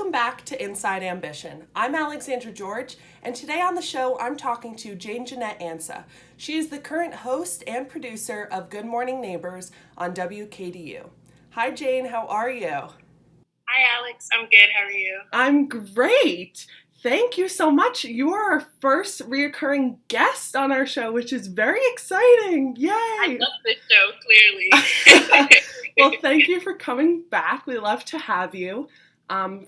Welcome back to Inside Ambition. I'm Alexandra George, and today on the show I'm talking to Jane-janette Ansah. She is the current host and producer of Good Morning Neighbors on WKDU. Hi Jane, how are you? Hi Alex, I'm good. How are you? I'm great. Thank you so much. You are our first reoccurring guest on our show, which is very exciting. Yay! I love this show, clearly. Well, thank you for coming back. We love to have you.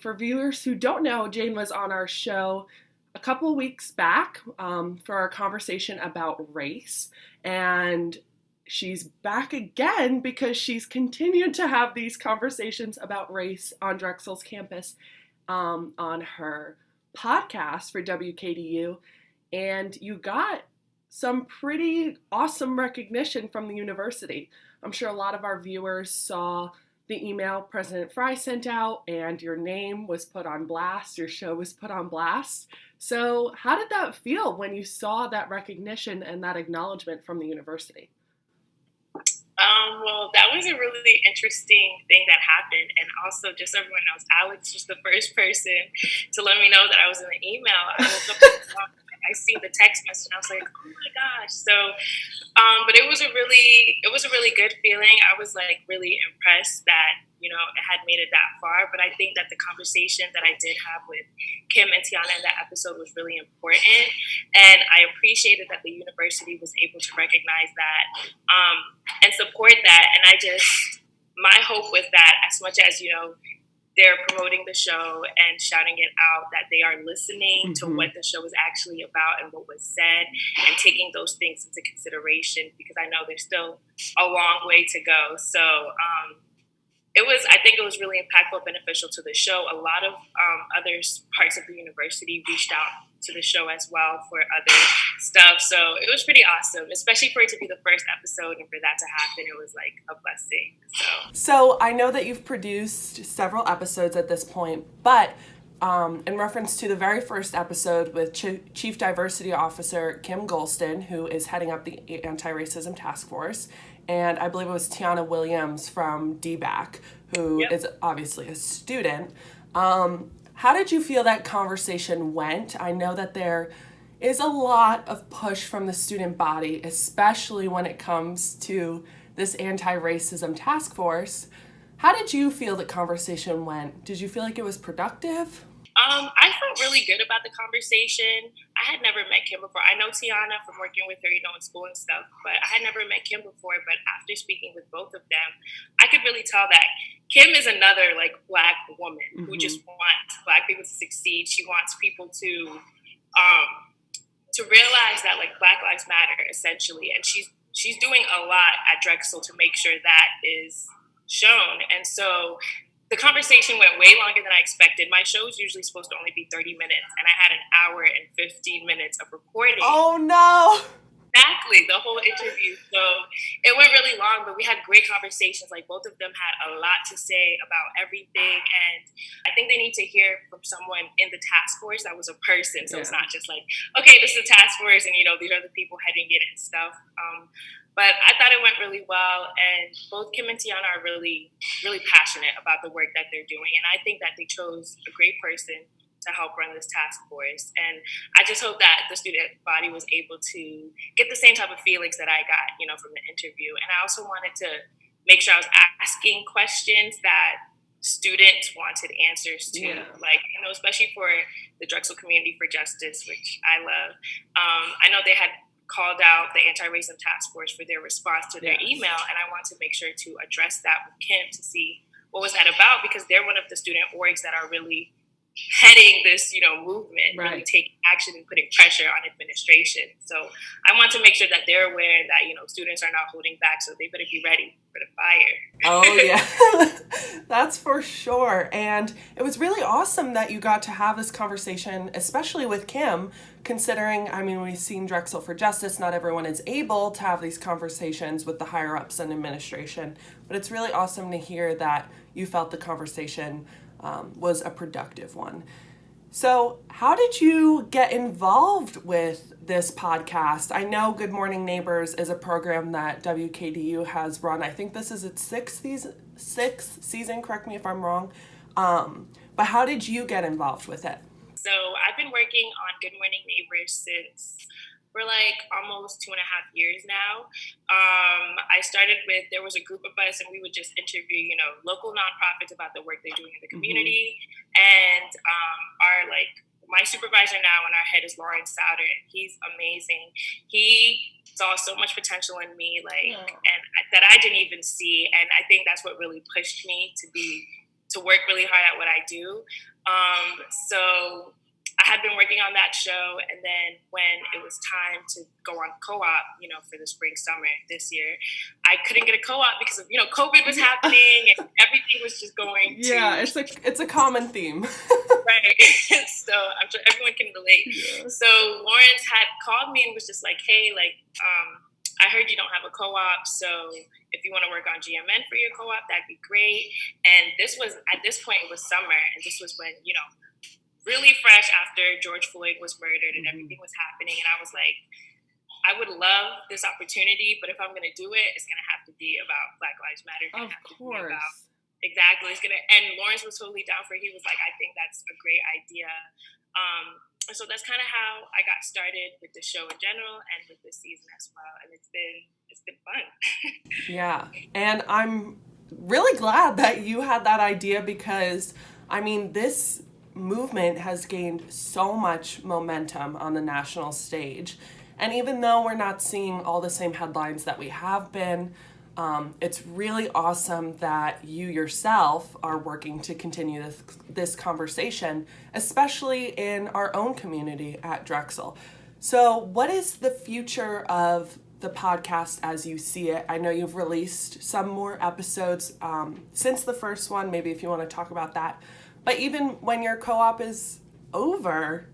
For viewers who don't know, Jane was on our show a couple weeks back for our conversation about race, and she's back again because she's continued to have these conversations about race on Drexel's campus on her podcast for WKDU, and you got some pretty awesome recognition from the university. I'm sure a lot of our viewers saw the email President Fry sent out, and your name was put on blast, your show was put on blast. So how did that feel when you saw that recognition and that acknowledgement from the university? Well, that was a really interesting thing that happened. And also, just so everyone knows, Alex was the first person to let me know that I was in the email. I woke up I see the text message and I was like, oh my gosh. So, but it was a really good feeling. I was like really impressed that, it had made it that far. But I think that the conversation that I did have with Kim and Tiana in that episode was really important. And I appreciated that the university was able to recognize that and support that. And my hope with that, as much as, they're promoting the show and shouting it out, that they are listening to what the show is actually about and what was said and taking those things into consideration, because I know there's still a long way to go. So I think it was really impactful, beneficial to the show. A lot of other parts of the university reached out to the show as well for other stuff. So it was pretty awesome, especially for it to be the first episode and for that to happen. It was like a blessing. So I know that you've produced several episodes at this point, but in reference to the very first episode with Chief Diversity Officer Kim Golston, who is heading up the Anti-Racism Task Force, and I believe it was Tiana Williams from DBAC, who is obviously a student. How did you feel that conversation went? I know that there is a lot of push from the student body, especially when it comes to this anti-racism task force. How did you feel the conversation went? Did you feel like it was productive? I felt really good about the conversation. I had never met Kim before. I know Tiana from working with her, in school and stuff, but I had never met Kim before. But after speaking with both of them, I could really tell that Kim is another Black woman who just wants Black people to succeed. She wants people to realize that Black lives matter, essentially, and she's doing a lot at Drexel to make sure that is shown. And so the conversation went way longer than I expected. My show is usually supposed to only be 30 minutes, and I had an hour and 15 minutes of recording. Oh, no! Exactly, the whole interview. So it went really long, but we had great conversations. Both of them had a lot to say about everything, and I think they need to hear from someone in the task force that was a person. So it's not just okay, this is a task force, and these are the people heading it and stuff. But I thought it went really well, and both Kim and Tiana are really, really passionate about the work that they're doing, and I think that they chose a great person to help run this task force. And I just hope that the student body was able to get the same type of feelings that I got, from the interview. And I also wanted to make sure I was asking questions that students wanted answers to, especially for the Drexel Community for Justice, which I love. I know they had called out the Anti-Racism Task Force for their response to their email, and I want to make sure to address that with Kim to see what was that about, because they're one of the student orgs that are really heading this, movement, really taking action and putting pressure on administration. So I want to make sure that they're aware that, students are not holding back, so they better be ready for the fire. Oh, yeah. That's for sure. And it was really awesome that you got to have this conversation, especially with Kim, considering, we've seen Drexel for Justice. Not everyone is able to have these conversations with the higher-ups in administration, but it's really awesome to hear that you felt the conversation was a productive one. So how did you get involved with this podcast? I know Good Morning Neighbors is a program that WKDU has run. I think this is its sixth season, correct me if I'm wrong. But how did you get involved with it? So I've been working on Good Morning Neighbors since for like almost 2.5 years now. I started with, there was a group of us and we would just interview, local nonprofits about the work they're doing in the community. And my supervisor now in our head is Lawrence Souder. He's amazing. He saw so much potential in me, and that I didn't even see. And I think that's what really pushed me to work really hard at what I do. So I had been working on that show, and then when it was time to go on co-op, for the spring summer this year, I couldn't get a co-op because of COVID was happening and everything was just going. Yeah, it's a common theme. Right. So I'm sure everyone can relate. Yeah. So Lawrence had called me and was just like, "Hey, I heard you don't have a co-op, so if you want to work on GMN for your co-op, that'd be great." And at this point it was summer, and this was when really fresh after George Floyd was murdered and everything was happening. And I was like, I would love this opportunity, but if I'm going to do it, it's going to have to be about Black Lives Matter. Of course. Exactly. And Lawrence was totally down for it. He was like, I think that's a great idea. So that's kind of how I got started with the show in general and with this season as well. And it's been fun. Yeah. And I'm really glad that you had that idea because, this movement has gained so much momentum on the national stage. And even though we're not seeing all the same headlines that we have been, it's really awesome that you yourself are working to continue this conversation, especially in our own community at Drexel. So what is the future of the podcast as you see it? I know you've released some more episodes since the first one, maybe if you want to talk about that. But even when your co-op is over,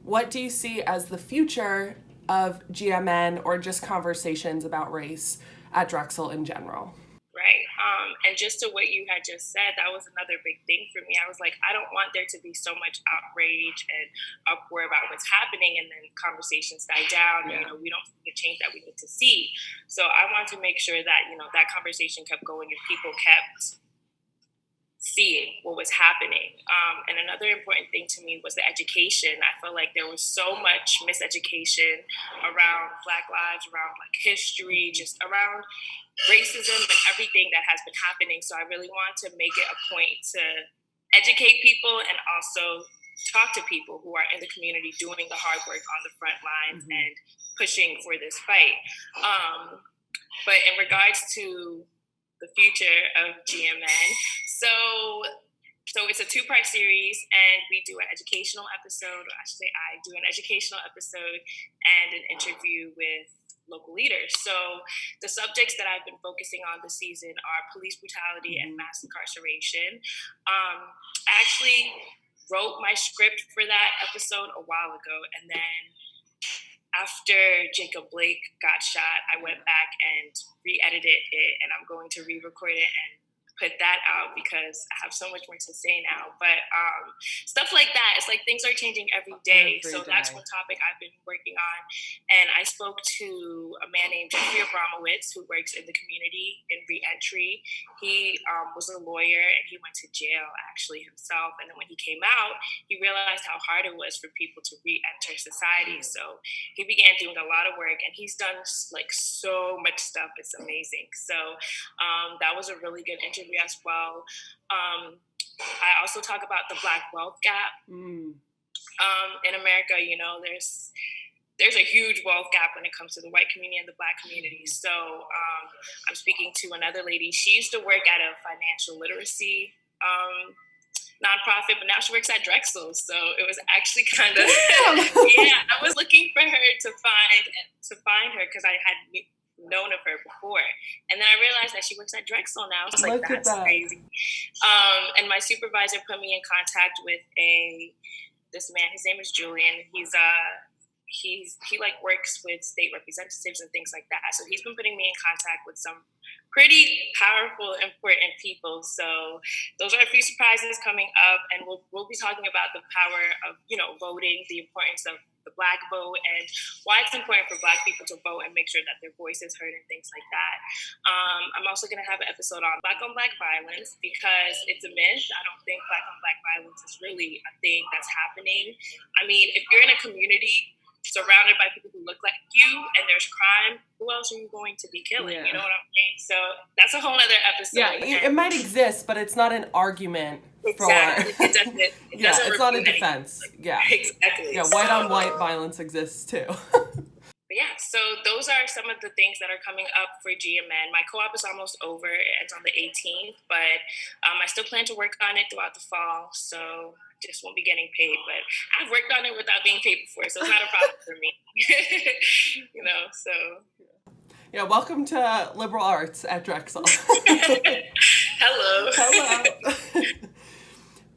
what do you see as the future of GMN or just conversations about race at Drexel in general? Right. And just to what you had just said, that was another big thing for me. I was like, I don't want there to be so much outrage and uproar about what's happening and then conversations die down. Yeah. We don't see the change that we need to see. So I want to make sure that, that conversation kept going and people kept seeing what was happening. And another important thing to me was the education. I felt like there was so much miseducation around Black lives, around history, just around racism and everything that has been happening. So I really want to make it a point to educate people and also talk to people who are in the community doing the hard work on the front lines and pushing for this fight. But in regards to the future of GMN. So it's a 2-part series, and we do an educational episode, or actually I do an educational episode and an interview with local leaders. So the subjects that I've been focusing on this season are police brutality and mass incarceration. I actually wrote my script for that episode a while ago, and then after Jacob Blake got shot, I went back and re-edited it, and I'm going to re-record it and put that out because I have so much more to say now. But stuff like that, it's like things are changing every day. That's one topic I've been working on. And I spoke to a man named Ramowitz who works in the community in re-entry. He was a lawyer and he went to jail actually himself. And then when he came out, he realized how hard it was for people to re-enter society. So he began doing a lot of work, and he's done so much stuff. It's amazing. So that was a really good interview as well. I also talk about the Black wealth gap in America. There's a huge wealth gap when it comes to the white community and the Black community. So I'm speaking to another lady. She used to work at a financial literacy nonprofit, but now she works at Drexel. So it was actually kind of I was looking for her to find her because I had known of her before, and then I realized that she works at Drexel now. I was like, that's crazy. And my supervisor put me in contact with this man. His name is Julian. He works with state representatives and things like that. So he's been putting me in contact with some pretty powerful, important people. So those are a few surprises coming up, and we'll be talking about the power of voting, the importance of the Black vote and why it's important for Black people to vote and make sure that their voice is heard and things like that. I'm also going to have an episode on Black violence because it's a myth. I don't think Black on Black violence is really a thing that's happening. I mean, if you're in a community surrounded by people who look like you and there's crime, who else are you going to be killing? Yeah. You know what I'm saying? So that's a whole other episode. Yeah, it might exist, but it's not an argument exactly. for... It doesn't it's not a defense. Anything. Yeah. Exactly. Yeah, white on white violence exists too. But yeah, so those are some of the things that are coming up for GMN. My co-op is almost over. It's on the 18th, but I still plan to work on it throughout the fall, so just won't be getting paid. But I've worked on it without being paid before, so it's not a problem for me. You know, so... Yeah, welcome to liberal arts at Drexel. Hello.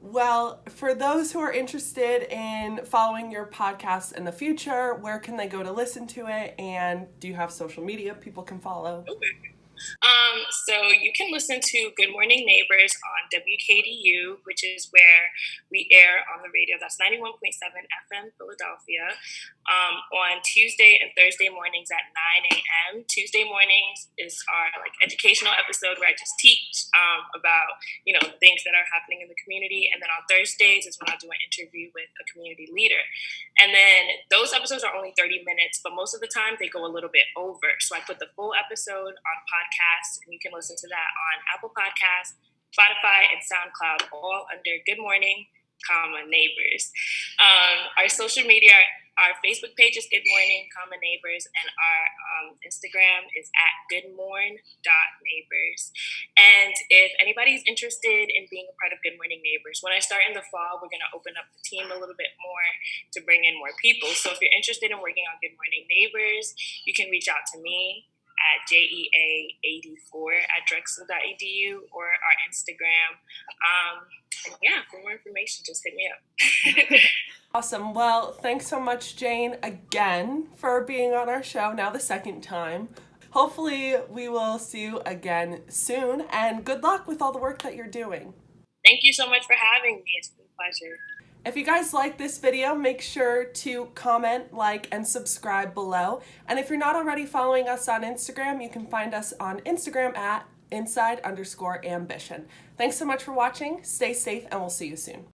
Well, for those who are interested in following your podcast in the future, where can they go to listen to it? And do you have social media people can follow? Okay. So you can listen to Good Morning Neighbors on WKDU, which is where we air on the radio. That's 91.7 FM Philadelphia. On Tuesday and Thursday mornings at 9 a.m. Tuesday mornings is our educational episode where I just teach about things that are happening in the community. And then on Thursdays is when I do an interview with a community leader. And then those episodes are only 30 minutes, but most of the time they go a little bit over. So I put the full episode on podcast, and you can listen to that on Apple Podcasts, Spotify, and SoundCloud, all under Good Morning, Neighbors. Our social media, our Facebook page is Good Morning, Neighbors, and our Instagram is at goodmorn.neighbors. And if anybody's interested in being a part of Good Morning Neighbors, when I start in the fall, we're going to open up the team a little bit more to bring in more people. So if you're interested in working on Good Morning Neighbors, you can reach out to me at JEA84@drexel.edu or our Instagram. And yeah, for more information, just hit me up. Awesome. Well, thanks so much, Jane, again for being on our show, now the second time. Hopefully we will see you again soon, and good luck with all the work that you're doing. Thank you so much for having me. It's been a pleasure. If you guys like this video, make sure to comment, like, and subscribe below. And if you're not already following us on Instagram, you can find us on Instagram at inside_ambition. Thanks so much for watching. Stay safe, and we'll see you soon.